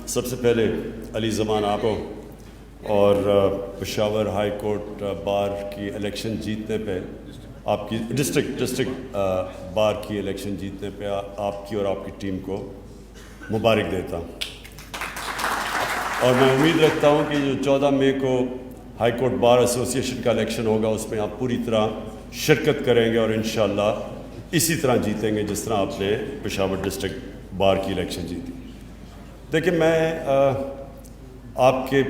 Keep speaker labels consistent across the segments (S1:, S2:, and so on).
S1: سب سے پہلے علی زمان آپ کو اور پشاور ہائی کورٹ بار کی الیکشن جیتنے پہ آپ کی ڈسٹرکٹ بار کی الیکشن جیتنے پہ آپ کی اور آپ کی ٹیم کو مبارک دیتا ہوں، اور میں امید رکھتا ہوں کہ جو 14 مئی کو ہائی کورٹ بار ایسوسی ایشن کا الیکشن ہوگا اس میں آپ پوری طرح شرکت کریں گے اور انشاءاللہ اسی طرح جیتیں گے جس طرح آپ نے پشاور ڈسٹرکٹ بار کی الیکشن جیتی۔ دیکھیں، میں آپ کے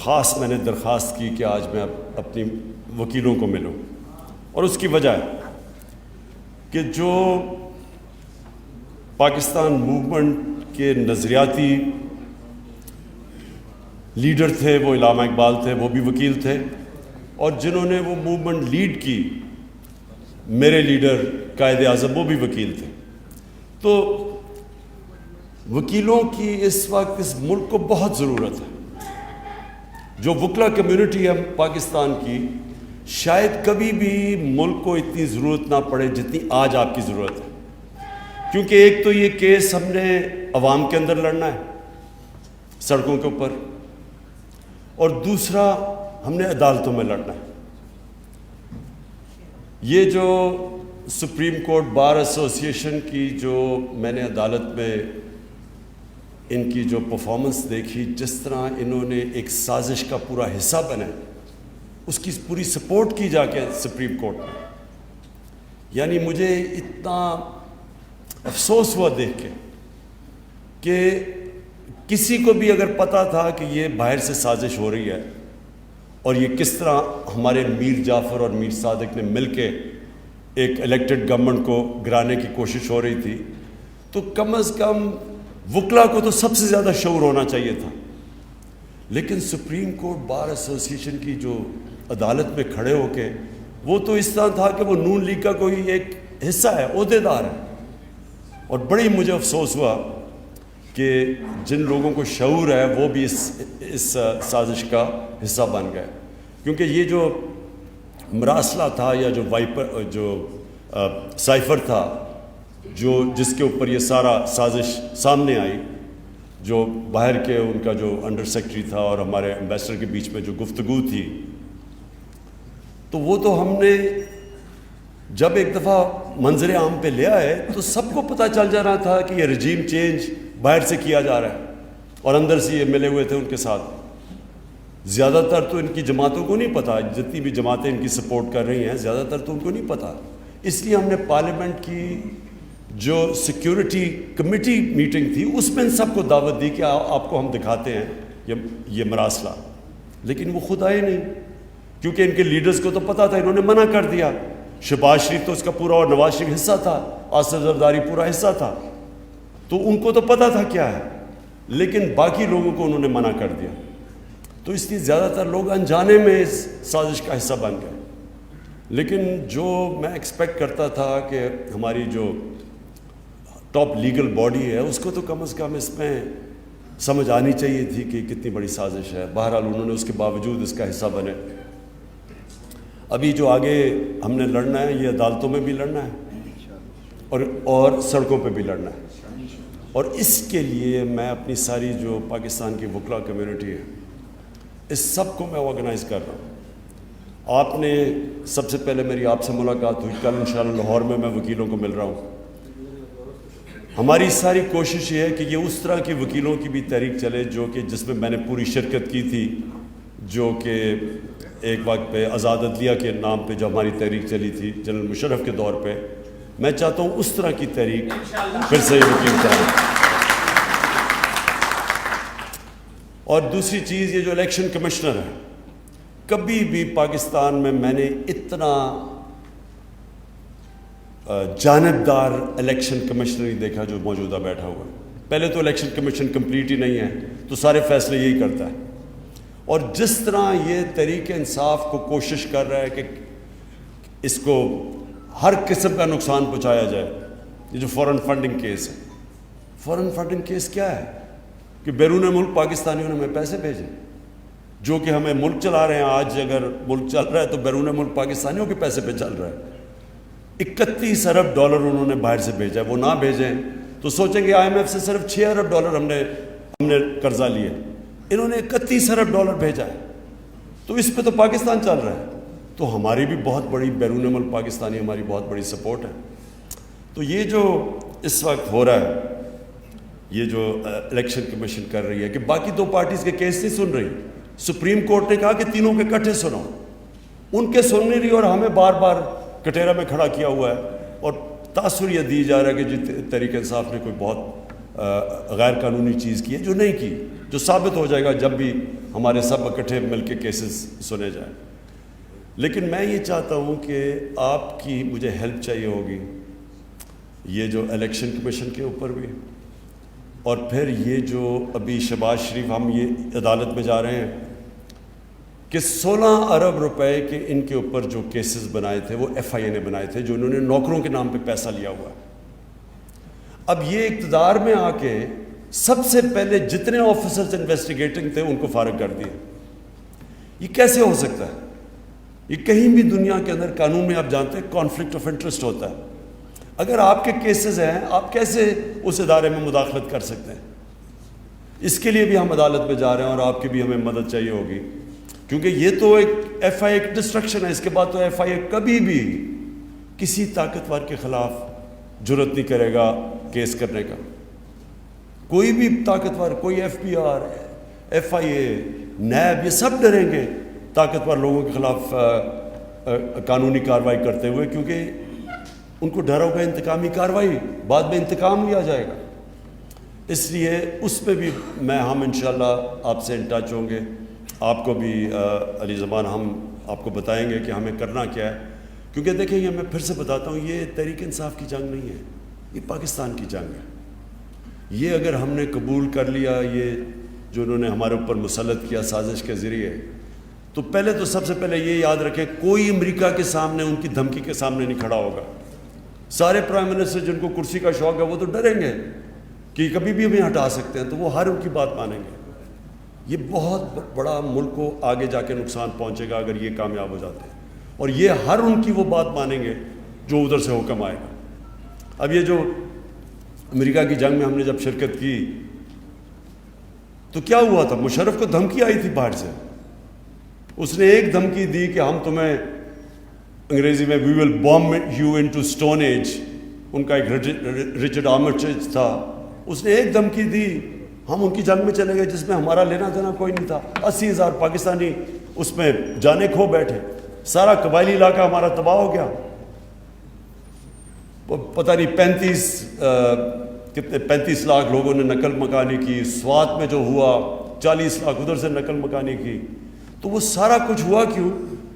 S1: خاص میں نے درخواست کی کہ آج میں اپنی وکیلوں کو ملوں، اور اس کی وجہ ہے کہ جو پاکستان موومنٹ کے نظریاتی لیڈر تھے وہ علامہ اقبال تھے، وہ بھی وکیل تھے، اور جنہوں نے وہ موومنٹ لیڈ کی میرے لیڈر قائد اعظم وہ بھی وکیل تھے۔ تو وکیلوں کی اس وقت اس ملک کو بہت ضرورت ہے۔ جو وکلا کمیونٹی ہے پاکستان کی، شاید کبھی بھی ملک کو اتنی ضرورت نہ پڑے جتنی آج آپ کی ضرورت ہے، کیونکہ ایک تو یہ کیس ہم نے عوام کے اندر لڑنا ہے سڑکوں کے اوپر، اور دوسرا ہم نے عدالتوں میں لڑنا ہے۔ یہ جو سپریم کورٹ بار ایسوسی ایشن کی جو میں نے عدالت میں ان کی جو پرفارمنس دیکھی، جس طرح انہوں نے ایک سازش کا پورا حصہ بنا، اس کی پوری سپورٹ کی جا کے سپریم کورٹ میں، یعنی مجھے اتنا افسوس ہوا دیکھ کے کہ کسی کو بھی اگر پتہ تھا کہ یہ باہر سے سازش ہو رہی ہے اور یہ کس طرح ہمارے میر جعفر اور میر صادق نے مل کے ایک الیکٹڈ گورنمنٹ کو گرانے کی کوشش ہو رہی تھی، تو کم از کم وکلا کو تو سب سے زیادہ شعور ہونا چاہیے تھا۔ لیکن سپریم کورٹ بار ایسوسی ایشن کی جو عدالت میں کھڑے ہو کے، وہ تو اس طرح تھا کہ وہ نون لیگ کا کوئی ایک حصہ ہے، عہدیدار ہے، اور بڑی مجھے افسوس ہوا کہ جن لوگوں کو شعور ہے وہ بھی اس سازش کا حصہ بن گئے، کیونکہ یہ جو مراسلہ تھا یا جو سائفر تھا جس کے اوپر یہ سارا سازش سامنے آئی، جو باہر کے ان کا جو انڈر سیکرٹری تھا اور ہمارے ایمبیسڈر کے بیچ میں جو گفتگو تھی، تو وہ تو ہم نے جب ایک دفعہ منظر عام پہ لے آئے تو سب کو پتہ چل جا رہا تھا کہ یہ رجیم چینج باہر سے کیا جا رہا ہے، اور اندر سے یہ ملے ہوئے تھے ان کے ساتھ۔ زیادہ تر تو ان کی جماعتوں کو نہیں پتہ، جتنی بھی جماعتیں ان کی سپورٹ کر رہی ہیں زیادہ تر تو ان کو نہیں پتہ، اس لیے ہم نے پارلیمنٹ کی جو سیکیورٹی کمیٹی میٹنگ تھی اس میں ان سب کو دعوت دی کہ آپ کو ہم دکھاتے ہیں یہ مراسلہ، لیکن وہ خود آئے نہیں، کیونکہ ان کے لیڈرز کو تو پتہ تھا، انہوں نے منع کر دیا۔ شہباز شریف تو اس کا پورا اور نواز شریف حصہ تھا، آصف زرداری پورا حصہ تھا، تو ان کو تو پتہ تھا کیا ہے، لیکن باقی لوگوں کو انہوں نے منع کر دیا، تو اس لیے زیادہ تر لوگ انجانے میں اس سازش کا حصہ بن گئے۔ لیکن جو میں ایکسپیکٹ کرتا تھا کہ ہماری جو ٹاپ لیگل باڈی ہے اس کو تو کم از کم اس میں سمجھ آنی چاہیے تھی کہ کتنی بڑی سازش ہے، بہرحال انہوں نے اس کے باوجود اس کا حصہ بنے۔ ابھی جو آگے ہم نے لڑنا ہے یہ عدالتوں میں بھی لڑنا ہے اور سڑکوں پہ بھی لڑنا ہے، اور اس کے لیے میں اپنی ساری جو پاکستان کی وکلا کمیونٹی ہے اس سب کو میں آرگنائز کر رہا ہوں۔ آپ نے سب سے پہلے میری آپ سے ملاقات ہوئی، کل انشاءاللہ لاہور میں وکیلوں کو مل رہا ہوں۔ ہماری ساری کوشش یہ ہے کہ یہ اس طرح کی وکیلوں کی بھی تحریک چلے جس میں میں نے پوری شرکت کی تھی، جو کہ ایک وقت پہ آزاد عدلیہ کے نام پہ جو ہماری تحریک چلی تھی جنرل مشرف کے دور پہ، میں چاہتا ہوں اس طرح کی تحریک پھر سے وکیل چلے۔ اور دوسری چیز، یہ جو الیکشن کمشنر ہے، کبھی بھی پاکستان میں نے اتنا جانبدار الیکشن کمشنر نہیں دیکھا جو موجودہ بیٹھا ہوا ہے۔ پہلے تو الیکشن کمیشن کمپلیٹ ہی نہیں ہے، تو سارے فیصلے یہی کرتا ہے، اور جس طرح یہ تحریک انصاف کو کوشش کر رہا ہے کہ اس کو ہر قسم کا نقصان پہنچایا جائے، یہ جو فورن فنڈنگ کیس ہے، فورن فنڈنگ کیس کیا ہے کہ بیرون ملک پاکستانیوں نے ہمیں پیسے بھیجے جو کہ ہمیں ملک چلا رہے ہیں۔ آج اگر ملک چل رہا ہے تو بیرون ملک پاکستانیوں کے پیسے پہ چل رہا ہے۔ 31 ارب ڈالر انہوں نے باہر سے بھیجا ہے، وہ نہ بھیجیں تو سوچیں گے آئی ایم ایف سے صرف 6 ارب ڈالر ہم نے ہم نے قرضہ لیا، انہوں نے 31 ارب ڈالر بھیجا ہے، تو اس پہ تو پاکستان چل رہا ہے، تو ہماری بھی بہت بڑی بیرون ملک پاکستانی ہماری بہت بڑی سپورٹ ہے۔ تو یہ جو اس وقت ہو رہا ہے، یہ جو الیکشن کمیشن کر رہی ہے کہ باقی دو پارٹیز کے کیس نہیں سن رہی، سپریم کورٹ نے کہا کہ تینوں کے اکٹھے سنو، ان کے سن نہیں رہی اور ہمیں بار بار کٹہرا میں کھڑا کیا ہوا ہے، اور تاثر یہ دی جا رہا ہے کہ جی تحریک انصاف نے کوئی بہت غیر قانونی چیز کی ہے، جو نہیں کی، جو ثابت ہو جائے گا جب بھی ہمارے سب اکٹھے مل کے کیسز سنے جائیں۔ لیکن میں یہ چاہتا ہوں کہ آپ کی مجھے ہیلپ چاہیے ہوگی، یہ جو الیکشن کمیشن کے اوپر بھی، اور پھر یہ جو ابھی شہباز شریف ہم یہ عدالت میں جا رہے ہیں کہ 16 ارب روپے کے ان کے اوپر جو کیسز بنائے تھے وہ ایف آئی اے نے بنائے تھے، جو انہوں نے نوکروں کے نام پہ پیسہ لیا ہوا ہے۔ اب یہ اقتدار میں آ کے سب سے پہلے جتنے آفیسرز انویسٹیگیٹنگ تھے ان کو فارغ کر دیا۔ یہ کیسے ہو سکتا ہے؟ یہ کہیں بھی دنیا کے اندر قانون میں آپ جانتے ہیں کانفلکٹ آف انٹرسٹ ہوتا ہے۔ اگر آپ کے کیسز ہیں، آپ کیسے اس ادارے میں مداخلت کر سکتے ہیں؟ اس کے لیے بھی ہم عدالت میں جا رہے ہیں اور آپ کی بھی ہمیں مدد چاہیے ہوگی، کیونکہ یہ تو ایک ایف آئی اے ڈسٹرکشن ہے۔ اس کے بعد تو ایف آئی اے کبھی بھی کسی طاقتور کے خلاف جرأت نہیں کرے گا کیس کرنے کا۔ کوئی بھی طاقتور، کوئی F B R, F I A, NAB, یہ سب ڈریں گے طاقتور لوگوں کے خلاف قانونی کارروائی کرتے ہوئے، کیونکہ ان کو ڈر ہوگا انتقامی کارروائی، بعد میں انتقام لیا جائے گا۔ اس لیے اس پہ بھی ہم انشاءاللہ آپ سے ان ٹچ ہوں گے، آپ کو بھی علی زمان ہم آپ کو بتائیں گے کہ ہمیں کرنا کیا ہے، کیونکہ دیکھیں یہ میں پھر سے بتاتا ہوں، یہ تحریک انصاف کی جنگ نہیں ہے، یہ پاکستان کی جنگ ہے۔ یہ اگر ہم نے قبول کر لیا، یہ جو انہوں نے ہمارے اوپر مسلط کیا سازش کے ذریعے، تو پہلے تو سب سے پہلے یہ یاد رکھیں کوئی امریکہ کے سامنے ان کی دھمکی کے سامنے نہیں کھڑا ہوگا۔ سارے پرائم منسٹر جن کو کرسی کا شوق ہے وہ تو ڈریں گے کہ کبھی بھی ہمیں ہٹا سکتے ہیں، تو وہ ہر ان کی بات مانیں گے۔ یہ بہت بڑا ملک کو آگے جا کے نقصان پہنچے گا اگر یہ کامیاب ہو جاتے ہیں، اور یہ ہر ان کی وہ بات مانیں گے جو ادھر سے حکم آئے گا۔ اب یہ جو امریکہ کی جنگ میں ہم نے جب شرکت کی تو کیا ہوا تھا؟ مشرف کو دھمکی آئی تھی باہر سے، اس نے ایک دھمکی دی کہ ہم تمہیں انگریزی میں we will bomb you into stone age, ان کا ایک رچرڈ آرمسٹیج تھا، اس نے ایک دھمکی دی، ہم ان کی جنگ میں چلے گئے جس میں ہمارا لینا دینا کوئی نہیں تھا، 80,000 پاکستانی اس میں جانے کھو بیٹھے، سارا قبائلی علاقہ ہمارا تباہ ہو گیا۔ پتہ نہیں 35 لاکھ لوگوں نے نقل مکانی کی، سوات میں جو ہوا 40 لاکھ ادھر سے نقل مکانی کی، تو وہ سارا کچھ ہوا کیوں؟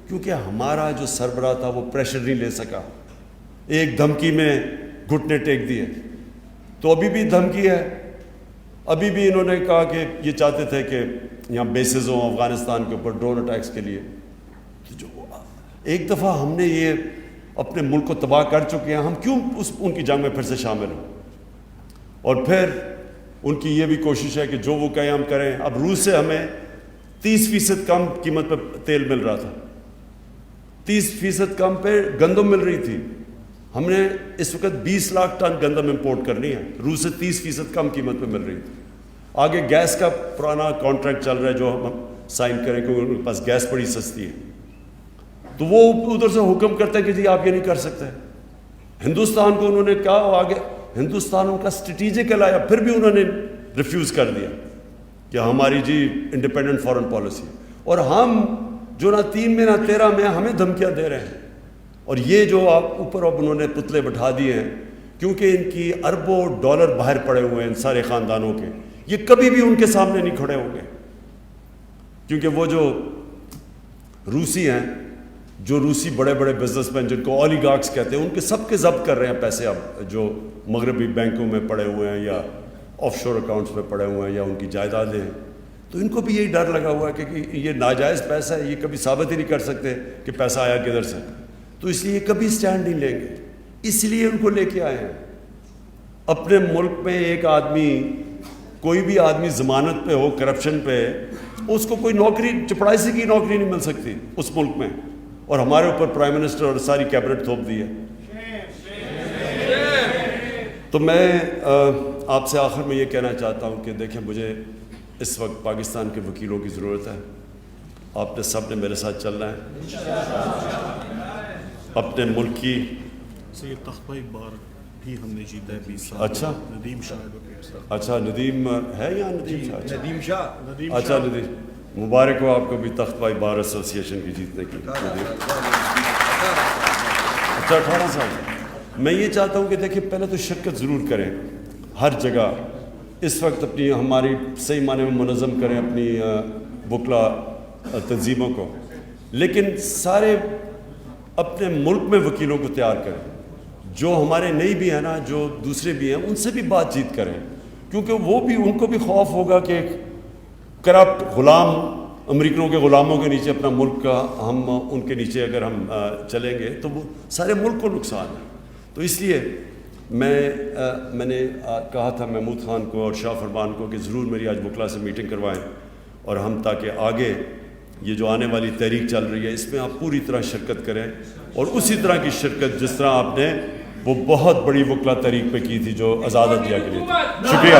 S1: کیونکہ ہمارا جو سربراہ تھا وہ پریشر نہیں لے سکا، ایک دھمکی میں گھٹنے ٹیک دیے۔ تو ابھی بھی دھمکی ہے، ابھی بھی انہوں نے کہا کہ یہ چاہتے تھے کہ یہاں بیسز ہوں افغانستان کے اوپر ڈرون اٹیکس کے لیے۔ تو جو ایک دفعہ ہم نے یہ اپنے ملک کو تباہ کر چکے ہیں، ہم کیوں ان کی جنگ میں پھر سے شامل ہوں؟ اور پھر ان کی یہ بھی کوشش ہے کہ جو وہ کہیں ہم کریں۔ اب روس سے ہمیں 30% کم قیمت پہ تیل مل رہا تھا، 30% کم پہ گندم مل رہی تھی، ہم نے اس وقت 20 لاکھ ٹن گندم امپورٹ کرنی ہے، روس سے 30% کم قیمت پہ مل رہی تھی۔ آگے گیس کا پرانا کانٹریکٹ چل رہا ہے جو ہم سائن کریں کیونکہ ان کے پاس گیس بڑی سستی ہے، تو وہ ادھر سے حکم کرتے ہیں کہ جی آپ یہ نہیں کر سکتے۔ ہندوستان کو انہوں نے کہا، آگے ہندوستان ان کا اسٹریٹجک الایا، پھر بھی انہوں نے ریفیوز کر دیا کہ ہماری جی انڈیپینڈنٹ فارن پالیسی، اور ہم جو نہ 3 میں نہ 13 میں ہمیں دھمکیاں دے رہے ہیں۔ اور یہ جو آپ اوپر اب انہوں نے پتلے بٹھا دیے ہیں، کیونکہ ان کی اربوں ڈالر باہر پڑے ہوئے ہیں ان سارے خاندانوں کے، یہ کبھی بھی ان کے سامنے نہیں کھڑے ہوں گے، کیونکہ وہ جو روسی ہیں، جو روسی بڑے بڑے بزنس مین جن کو اولیگارکس کہتے ہیں، ان کے سب کے ضبط کر رہے ہیں پیسے اب جو مغربی بینکوں میں پڑے ہوئے ہیں یا آف شور اکاؤنٹس میں پڑے ہوئے ہیں یا ان کی جائیدادیں ہیں، تو ان کو بھی یہی ڈر لگا ہوا ہے کہ یہ ناجائز پیسہ ہے، یہ کبھی ثابت ہی نہیں کر سکتے کہ پیسہ آیا کدھر سے، تو اس لیے کبھی سٹینڈ نہیں لیں گے، اس لیے ان کو لے کے آئے ہیں۔ اپنے ملک میں ایک آدمی، کوئی بھی آدمی ضمانت پہ ہو کرپشن پہ، اس کو کوئی نوکری، چپڑاسی کی نوکری نہیں مل سکتی اس ملک میں، اور ہمارے اوپر پرائم منسٹر اور ساری کیبنٹ تھوپ دی ہے۔ تو میں آپ سے آخر میں یہ کہنا چاہتا ہوں کہ دیکھیں مجھے اس وقت پاکستان کے وکیلوں کی ضرورت ہے. آپ نے سب نے میرے ساتھ چلنا ہے. اپنے ملک کی
S2: سید تختہ ایک بار بھی ہم نے جیتا ہے 20 سال.
S1: اچھا
S2: ندیم شاہ.
S1: اچھا ندیم ہے یا ندیم شاہ؟
S3: ندیم شاہ.
S1: اچھا ندیم مبارک ہو آپ کو بھی تختہ بار ایسوسیشن کی جیتنے کی. اچھا 18 سال. میں یہ چاہتا ہوں کہ دیکھیں پہلے تو شرکت ضرور کریں ہر جگہ. اس وقت اپنی ہماری صحیح معنی میں منظم کریں اپنی وکلا تنظیموں کو, لیکن سارے اپنے ملک میں وکیلوں کو تیار کریں. جو ہمارے نئی بھی ہیں نا, جو دوسرے بھی ہیں, ان سے بھی بات چیت کریں, کیونکہ وہ بھی ان کو بھی خوف ہوگا کہ کرپٹ غلام امریکنوں کے غلاموں کے نیچے اپنا ملک کا ہم ان کے نیچے اگر ہم چلیں گے تو وہ سارے ملک کو نقصان ہے. تو اس لیے میں نے کہا تھا محمود خان کو اور شاہ فرمان کو کہ ضرور میری آج وکلا سے میٹنگ کروائیں, اور ہم تاکہ آگے یہ جو آنے والی تحریک چل رہی ہے اس میں آپ پوری طرح شرکت کریں, اور اسی طرح کی شرکت جس طرح آپ نے وہ بہت بڑی وکلا تحریک پہ کی تھی جو آزاد عدلیہ کے لیے. شکریہ.